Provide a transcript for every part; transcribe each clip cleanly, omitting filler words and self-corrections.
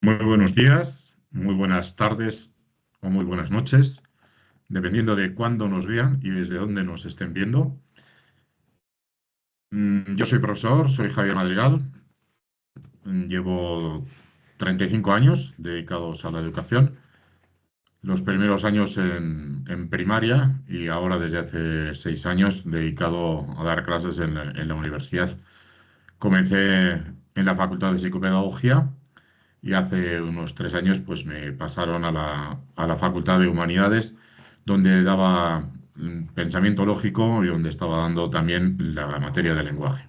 Muy buenos días, muy buenas tardes o muy buenas noches, dependiendo de cuándo nos vean y desde dónde nos estén viendo. Yo soy profesor, soy Javier Madrigal, llevo 35 años dedicados a la educación, los primeros años en primaria y ahora desde hace 6 años dedicado a dar clases en la universidad. Comencé en la Facultad de Psicopedagogía y hace unos 3 años pues me pasaron a la Facultad de Humanidades, donde daba pensamiento lógico y donde estaba dando también la materia de lenguaje.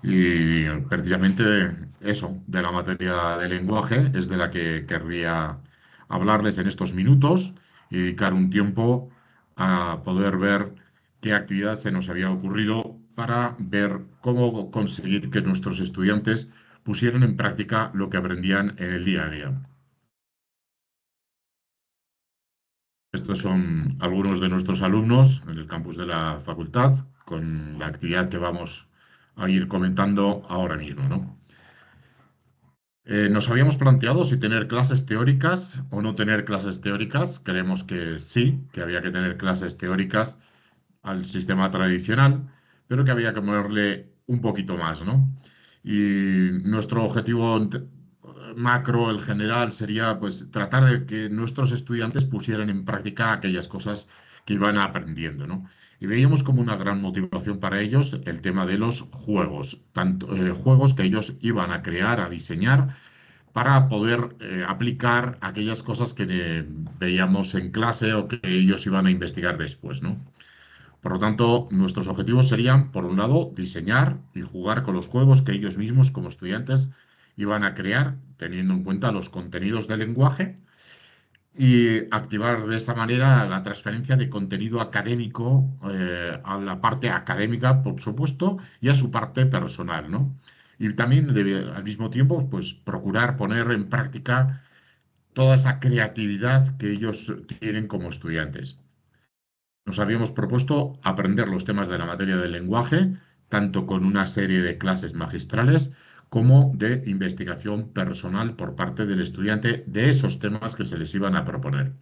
Y precisamente eso, de la materia de lenguaje, es de la que querría hablarles en estos minutos y dedicar un tiempo a poder ver qué actividad se nos había ocurrido para ver cómo conseguir que nuestros estudiantes pusieran en práctica lo que aprendían en el día a día. Estos son algunos de nuestros alumnos en el campus de la facultad, con la actividad que vamos a ir comentando ahora mismo, ¿no? Nos habíamos planteado si tener clases teóricas o no tener clases teóricas. Creemos que sí, que había que tener clases teóricas al sistema tradicional, pero que había que ponerle un poquito más, ¿no? Y nuestro objetivo macro, el general, sería pues tratar de que nuestros estudiantes pusieran en práctica aquellas cosas que iban aprendiendo, ¿no? Y veíamos como una gran motivación para ellos el tema de los juegos, tanto juegos que ellos iban a crear, a diseñar para poder aplicar aquellas cosas que veíamos en clase o que ellos iban a investigar después, ¿no? Por lo tanto, nuestros objetivos serían, por un lado, diseñar y jugar con los juegos que ellos mismos como estudiantes iban a crear, teniendo en cuenta los contenidos del lenguaje, y activar de esa manera la transferencia de contenido académico a la parte académica, por supuesto, y a su parte personal, ¿no? Y también al mismo tiempo, pues procurar poner en práctica toda esa creatividad que ellos tienen como estudiantes. Nos habíamos propuesto aprender los temas de la materia del lenguaje, tanto con una serie de clases magistrales como de investigación personal por parte del estudiante de esos temas que se les iban a proponer.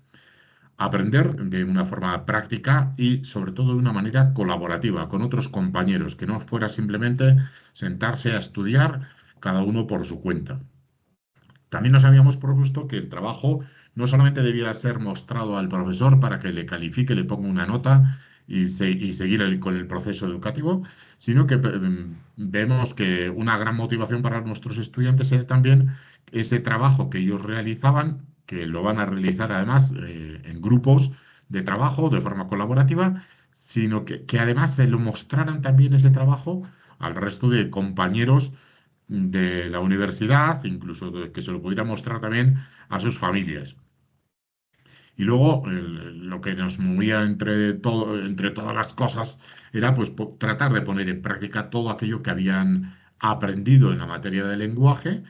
Aprender de una forma práctica y sobre todo de una manera colaborativa con otros compañeros, que no fuera simplemente sentarse a estudiar cada uno por su cuenta. También nos habíamos propuesto que el trabajo no solamente debiera ser mostrado al profesor para que le califique, le ponga una nota y seguir con el proceso educativo, sino que vemos que una gran motivación para nuestros estudiantes era también ese trabajo que ellos realizaban, que lo van a realizar además en grupos de trabajo de forma colaborativa, sino que además se lo mostraran también ese trabajo al resto de compañeros de la universidad, incluso que se lo pudiera mostrar también a sus familias. Y luego lo que nos movía entre todas las cosas era pues tratar de poner en práctica todo aquello que habían aprendido en la materia de lenguaje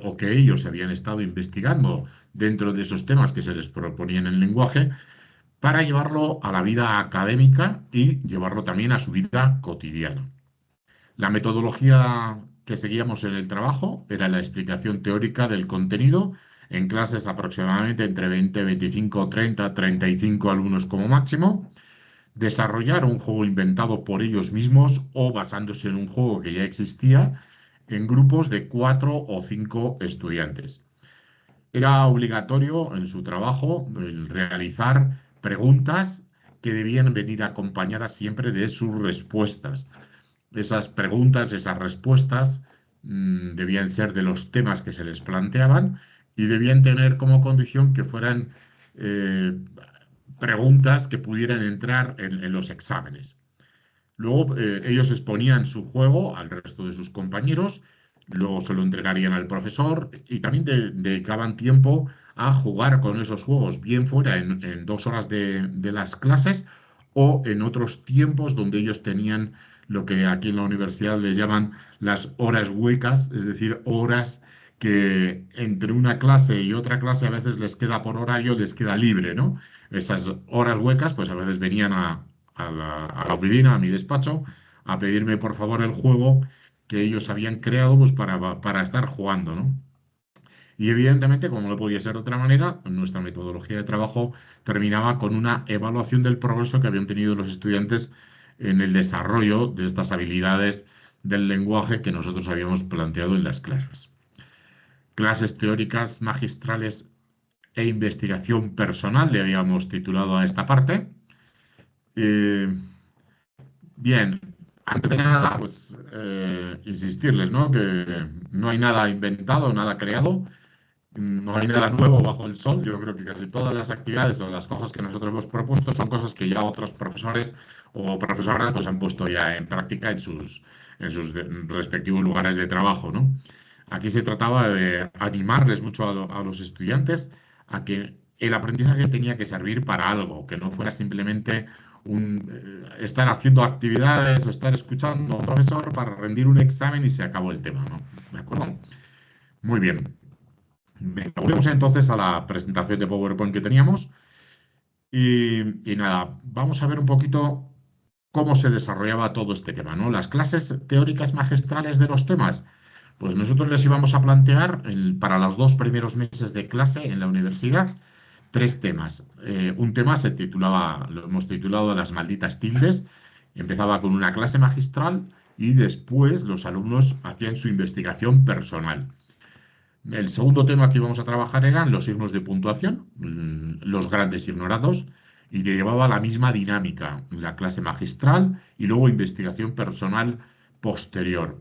o que ellos habían estado investigando dentro de esos temas que se les proponían en el lenguaje para llevarlo a la vida académica y llevarlo también a su vida cotidiana. La metodología que seguíamos en el trabajo era la explicación teórica del contenido en clases aproximadamente entre 20, 25, 30, 35 alumnos como máximo. Desarrollar un juego inventado por ellos mismos o basándose en un juego que ya existía en grupos de 4 o 5 estudiantes. Era obligatorio en su trabajo el realizar preguntas que debían venir acompañadas siempre de sus respuestas. Esas preguntas, esas respuestas debían ser de los temas que se les planteaban y debían tener como condición que fueran eh, preguntas que pudieran entrar en los exámenes. Luego ellos exponían su juego al resto de sus compañeros, luego se lo entregarían al profesor y también dedicaban tiempo a jugar con esos juegos, bien fuera en 2 horas de las clases o en otros tiempos donde ellos tenían lo que aquí en la universidad les llaman las horas huecas, es decir, horas que entre una clase y otra clase a veces les queda por horario, les queda libre, ¿no? Esas horas huecas, pues a veces venían a la oficina, a mi despacho, a pedirme por favor el juego que ellos habían creado pues, para estar jugando, ¿no? Y evidentemente, como no podía ser de otra manera, nuestra metodología de trabajo terminaba con una evaluación del progreso que habían tenido los estudiantes en el desarrollo de estas habilidades del lenguaje que nosotros habíamos planteado en las clases. Clases teóricas magistrales e investigación personal, le habíamos titulado a esta parte. Eh, Bien, antes de nada, pues insistirles, ¿no? Que no hay nada inventado, nada creado, no hay nada nuevo bajo el sol. Yo creo que casi todas las actividades o las cosas que nosotros hemos propuesto son cosas que ya otros profesores o profesoras pues, han puesto ya en práctica en sus respectivos lugares de trabajo, ¿no? Aquí se trataba de animarles mucho a los estudiantes a que el aprendizaje tenía que servir para algo, que no fuera simplemente estar haciendo actividades o estar escuchando a un profesor para rendir un examen y se acabó el tema, ¿no? ¿De acuerdo? Muy bien. Volvemos entonces a la presentación de PowerPoint que teníamos y nada, vamos a ver un poquito cómo se desarrollaba todo este tema, ¿no? Las clases teóricas magistrales de los temas, pues nosotros les íbamos a plantear para los 2 primeros meses de clase en la universidad 3 temas. Un tema se titulaba, lo hemos titulado Las malditas tildes, empezaba con una clase magistral y después los alumnos hacían su investigación personal. El segundo tema que íbamos a trabajar eran los signos de puntuación, los grandes ignorados, y que llevaba la misma dinámica, la clase magistral y luego investigación personal posterior.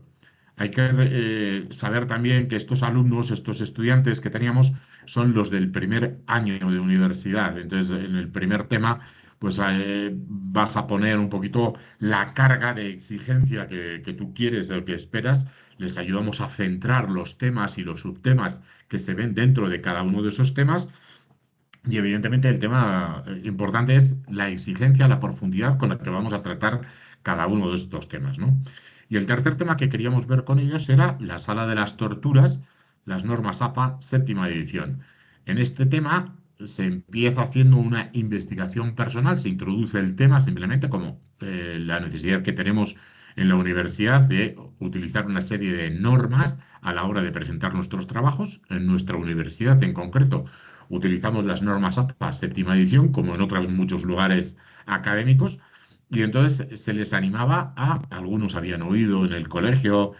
Hay que saber también que estos alumnos, estos estudiantes que teníamos, son los del primer año de universidad. Entonces, en el primer tema, pues vas a poner un poquito la carga de exigencia que tú quieres, o que esperas. Les ayudamos a centrar los temas y los subtemas que se ven dentro de cada uno de esos temas. Y evidentemente el tema importante es la exigencia, la profundidad con la que vamos a tratar cada uno de estos temas, ¿no? Y el tercer tema que queríamos ver con ellos era la sala de las torturas, las normas APA, séptima edición. En este tema se empieza haciendo una investigación personal, se introduce el tema simplemente como la necesidad que tenemos en la universidad de utilizar una serie de normas a la hora de presentar nuestros trabajos, en nuestra universidad en concreto utilizamos las normas APA séptima edición, como en otros muchos lugares académicos, y entonces se les animaba algunos habían oído en el colegio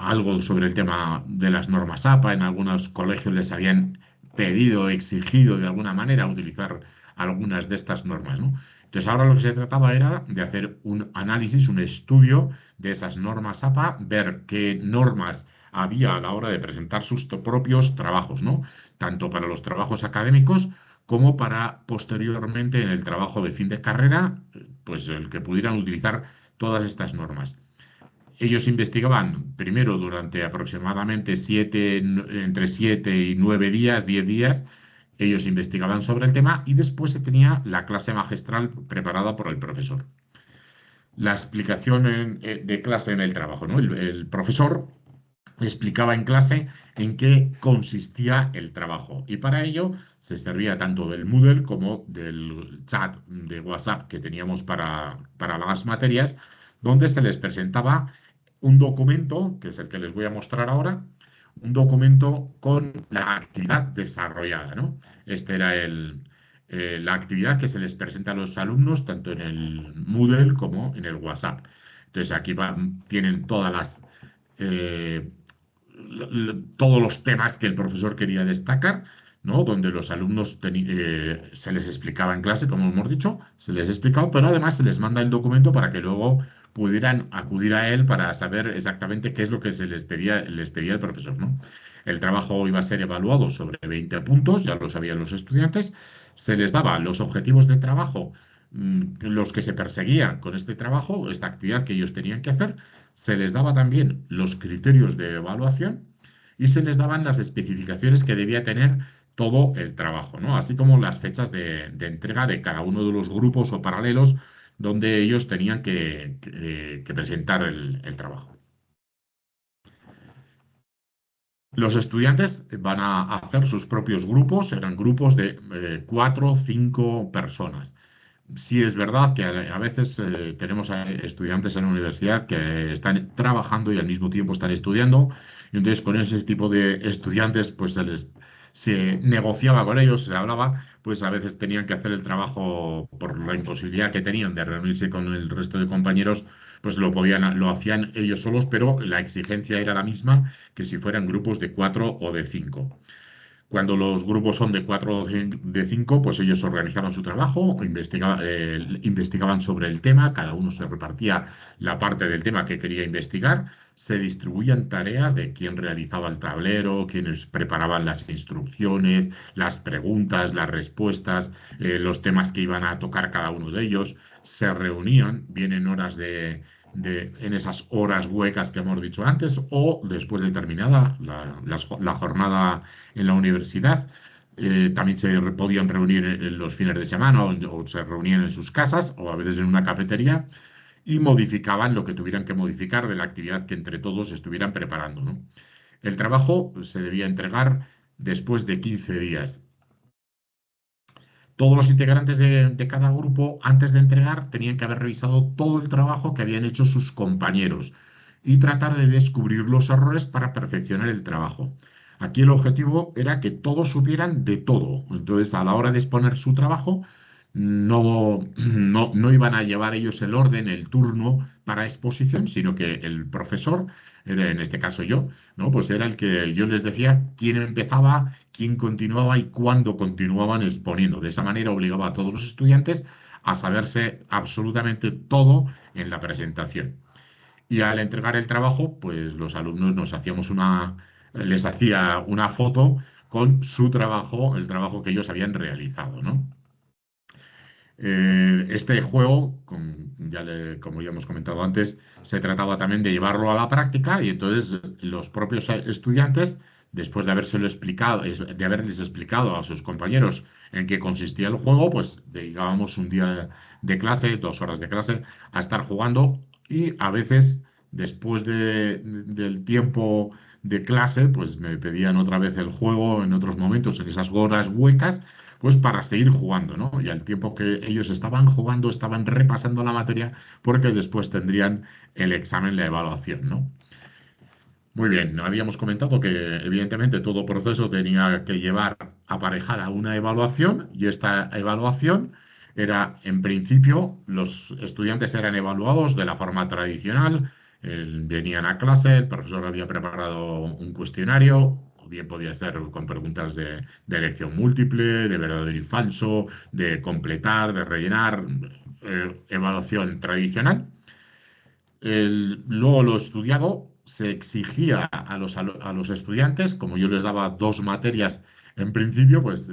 algo sobre el tema de las normas APA, en algunos colegios les habían pedido, exigido de alguna manera utilizar algunas de estas normas, ¿no? Entonces ahora lo que se trataba era de hacer un análisis, un estudio de esas normas APA, ver qué normas había a la hora de presentar sus propios trabajos, ¿no? Tanto para los trabajos académicos como para posteriormente en el trabajo de fin de carrera, pues el que pudieran utilizar todas estas normas. Ellos investigaban primero durante aproximadamente entre 7 y 9 días, 10 días, ellos investigaban sobre el tema y después se tenía la clase magistral preparada por el profesor. La explicación de clase en el trabajo, ¿no? El profesor explicaba en clase en qué consistía el trabajo. Y para ello se servía tanto del Moodle como del chat de WhatsApp que teníamos para las materias, donde se les presentaba un documento, que es el que les voy a mostrar ahora, un documento con la actividad desarrollada, ¿no? Este era la actividad que se les presenta a los alumnos tanto en el Moodle como en el WhatsApp. Entonces aquí tienen eh, todos los temas que el profesor quería destacar, ¿no? Donde los alumnos se les explicaba en clase, como hemos dicho, se les explicaba, pero además se les manda el documento para que luego pudieran acudir a él para saber exactamente qué es lo que les pedía el profesor, ¿no? El trabajo iba a ser evaluado sobre 20 puntos, ya lo sabían los estudiantes, se les daba los objetivos de trabajo, los que se perseguían con este trabajo, esta actividad que ellos tenían que hacer, se les daba también los criterios de evaluación y se les daban las especificaciones que debía tener todo el trabajo, ¿no? Así como las fechas de entrega de cada uno de los grupos o paralelos donde ellos tenían que presentar el trabajo. Los estudiantes van a hacer sus propios grupos, eran grupos de 4 o 5 personas. Sí es verdad que a veces tenemos a estudiantes en la universidad que están trabajando y al mismo tiempo están estudiando. Y entonces con ese tipo de estudiantes pues se negociaba con ellos, se hablaba, pues a veces tenían que hacer el trabajo por la imposibilidad que tenían de reunirse con el resto de compañeros, pues lo hacían ellos solos, pero la exigencia era la misma que si fueran grupos de 4 o de 5. Cuando los grupos son de 4 o de 5, pues ellos organizaban su trabajo, investigaban sobre el tema, cada uno se repartía la parte del tema que quería investigar, se distribuían tareas de quién realizaba el tablero, quiénes preparaban las instrucciones, las preguntas, las respuestas, los temas que iban a tocar cada uno de ellos, se reunían, vienen horas en esas horas huecas que hemos dicho antes, o después de terminada la jornada en la universidad. También podían reunir en los fines de semana o se reunían en sus casas o a veces en una cafetería y modificaban lo que tuvieran que modificar de la actividad que entre todos estuvieran preparando, ¿no? El trabajo se debía entregar después de 15 días. Todos los integrantes de cada grupo, antes de entregar, tenían que haber revisado todo el trabajo que habían hecho sus compañeros y tratar de descubrir los errores para perfeccionar el trabajo. Aquí el objetivo era que todos supieran de todo. Entonces, a la hora de exponer su trabajo, no iban a llevar ellos el orden, el turno para exposición, sino que el profesor, en este caso yo, ¿no? Pues era el que yo les decía quién empezaba, quién continuaba y cuándo continuaban exponiendo. De esa manera obligaba a todos los estudiantes a saberse absolutamente todo en la presentación. Y al entregar el trabajo, pues los alumnos les hacía una foto con su trabajo, el trabajo que ellos habían realizado, ¿no? Este juego, como ya hemos comentado antes, se trataba también de llevarlo a la práctica y entonces los propios estudiantes, después de de haberles explicado a sus compañeros en qué consistía el juego, pues dedicábamos un día de clase, 2 horas de clase, a estar jugando y a veces, después del tiempo de clase, pues me pedían otra vez el juego en otros momentos, en esas horas huecas pues para seguir jugando, ¿no? Y al tiempo que ellos estaban jugando, estaban repasando la materia, porque después tendrían el examen, la evaluación, ¿no? Muy bien, habíamos comentado que evidentemente todo proceso tenía que llevar aparejada una evaluación y esta evaluación era, en principio, los estudiantes eran evaluados de la forma tradicional, venían a clase, el profesor había preparado un cuestionario, o bien podía ser con preguntas de elección múltiple, de verdadero y falso, de completar, de rellenar, evaluación tradicional. Luego lo estudiado se exigía a los estudiantes, como yo les daba 2 materias en principio, pues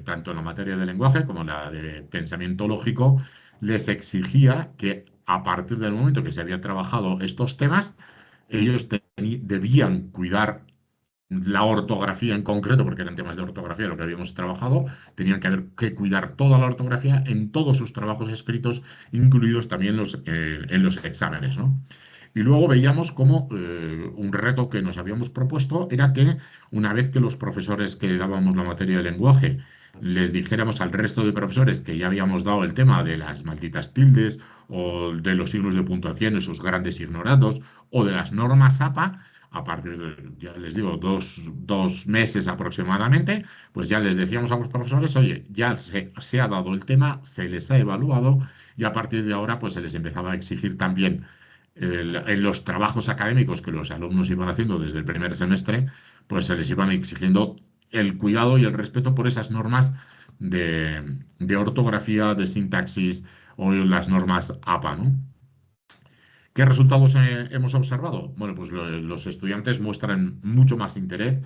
tanto en la materia de lenguaje como la de pensamiento lógico, les exigía que a partir del momento que se habían trabajado estos temas, ellos debían cuidar la ortografía en concreto, porque eran temas de ortografía lo que habíamos trabajado, tenían que cuidar toda la ortografía en todos sus trabajos escritos, incluidos también en los exámenes, ¿no? Y luego veíamos como un reto que nos habíamos propuesto era que una vez que los profesores que dábamos la materia de lenguaje les dijéramos al resto de profesores que ya habíamos dado el tema de las malditas tildes o de los signos de puntuación, esos grandes ignorados, o de las normas APA, a partir de, ya les digo, dos meses aproximadamente, pues ya les decíamos a los profesores, oye, ya se ha dado el tema, se les ha evaluado y a partir de ahora pues se les empezaba a exigir también en los trabajos académicos que los alumnos iban haciendo desde el primer semestre, pues se les iban exigiendo el cuidado y el respeto por esas normas de ortografía, de sintaxis o las normas APA, ¿no? ¿Qué resultados hemos observado? Bueno, pues los estudiantes muestran mucho más interés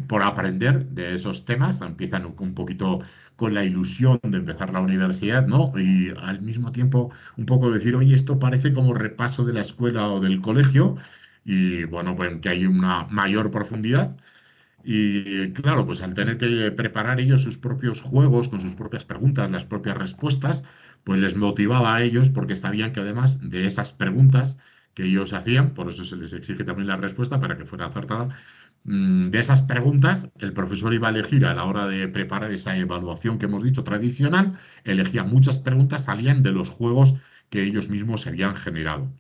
por aprender de esos temas, empiezan un poquito con la ilusión de empezar la universidad, ¿no? Y al mismo tiempo un poco decir, oye, esto parece como repaso de la escuela o del colegio, y bueno, pues que hay una mayor profundidad. Y claro, pues al tener que preparar ellos sus propios juegos con sus propias preguntas, las propias respuestas, pues les motivaba a ellos porque sabían que además de esas preguntas que ellos hacían, por eso se les exige también la respuesta para que fuera acertada, De esas preguntas, el profesor iba a elegir a la hora de preparar esa evaluación que hemos dicho tradicional, elegía muchas preguntas, salían de los juegos que ellos mismos se habían generado.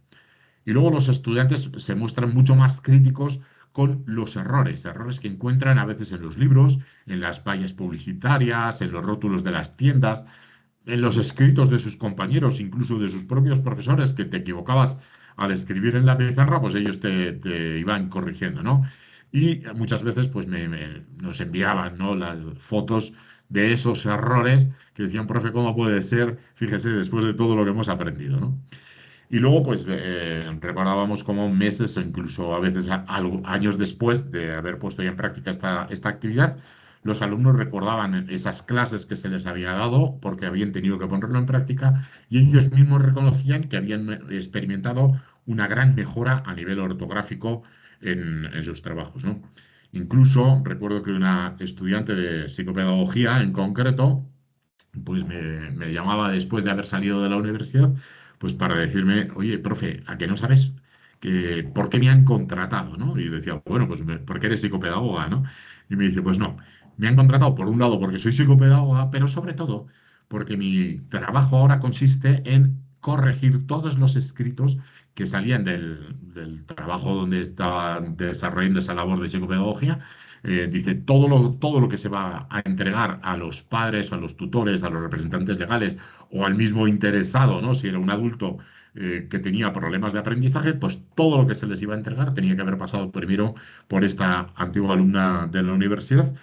Y luego los estudiantes se muestran mucho más críticos con los errores, errores que encuentran a veces en los libros, en las vallas publicitarias, en los rótulos de las tiendas, en los escritos de sus compañeros, incluso de sus propios profesores, que te equivocabas al escribir en la pizarra, pues ellos te iban corrigiendo, ¿no? Y muchas veces pues nos enviaban, ¿no?, las fotos de esos errores que decían, profe, ¿cómo puede ser? Fíjese, después de todo lo que hemos aprendido, ¿no? Y luego, pues, recordábamos cómo meses o incluso a veces años después de haber puesto ya en práctica esta actividad, los alumnos recordaban esas clases que se les había dado porque habían tenido que ponerlo en práctica y ellos mismos reconocían que habían experimentado una gran mejora a nivel ortográfico en sus trabajos, ¿no? Incluso recuerdo que una estudiante de psicopedagogía en concreto, pues me llamaba después de haber salido de la universidad, pues para decirme, oye, profe, ¿a qué no sabes por qué me han contratado, ¿no? Y decía, bueno, pues porque eres psicopedagoga, ¿no? Y me dice, pues no, me han contratado por un lado porque soy psicopedagoga, pero sobre todo porque mi trabajo ahora consiste en corregir todos los escritos que salían del trabajo donde estaba desarrollando esa labor de psicopedagogía. Dice, todo lo que se va a entregar a los padres, a los tutores, a los representantes legales o al mismo interesado, ¿no? Si era un adulto que tenía problemas de aprendizaje, pues todo lo que se les iba a entregar tenía que haber pasado primero por esta antigua alumna de la universidad,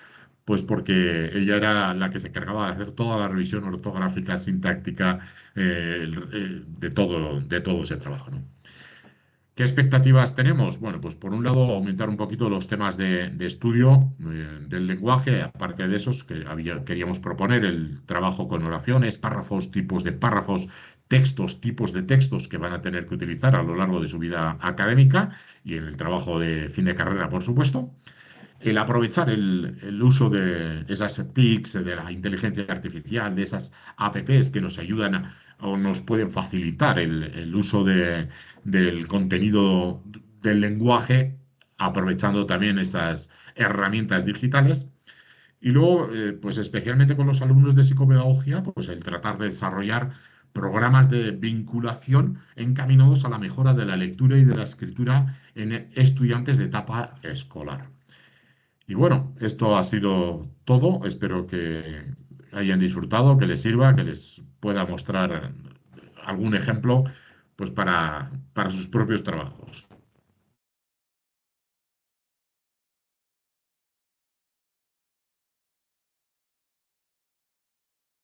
pues porque ella era la que se encargaba de hacer toda la revisión ortográfica, sintáctica, de todo ese trabajo, ¿no? ¿Qué expectativas tenemos? Bueno, pues por un lado aumentar un poquito los temas de estudio del lenguaje, aparte de esos que queríamos proponer el trabajo con oraciones, párrafos, tipos de párrafos, textos, tipos de textos que van a tener que utilizar a lo largo de su vida académica y en el trabajo de fin de carrera, por supuesto. El aprovechar el uso de esas TICs, de la inteligencia artificial, de esas APPs que nos ayudan o nos pueden facilitar el uso del contenido del lenguaje, aprovechando también esas herramientas digitales. Y luego, pues especialmente con los alumnos de psicopedagogía, pues el tratar de desarrollar programas de vinculación encaminados a la mejora de la lectura y de la escritura en estudiantes de etapa escolar. Y bueno, esto ha sido todo. Espero que hayan disfrutado, que les sirva, que les pueda mostrar algún ejemplo, pues para sus propios trabajos.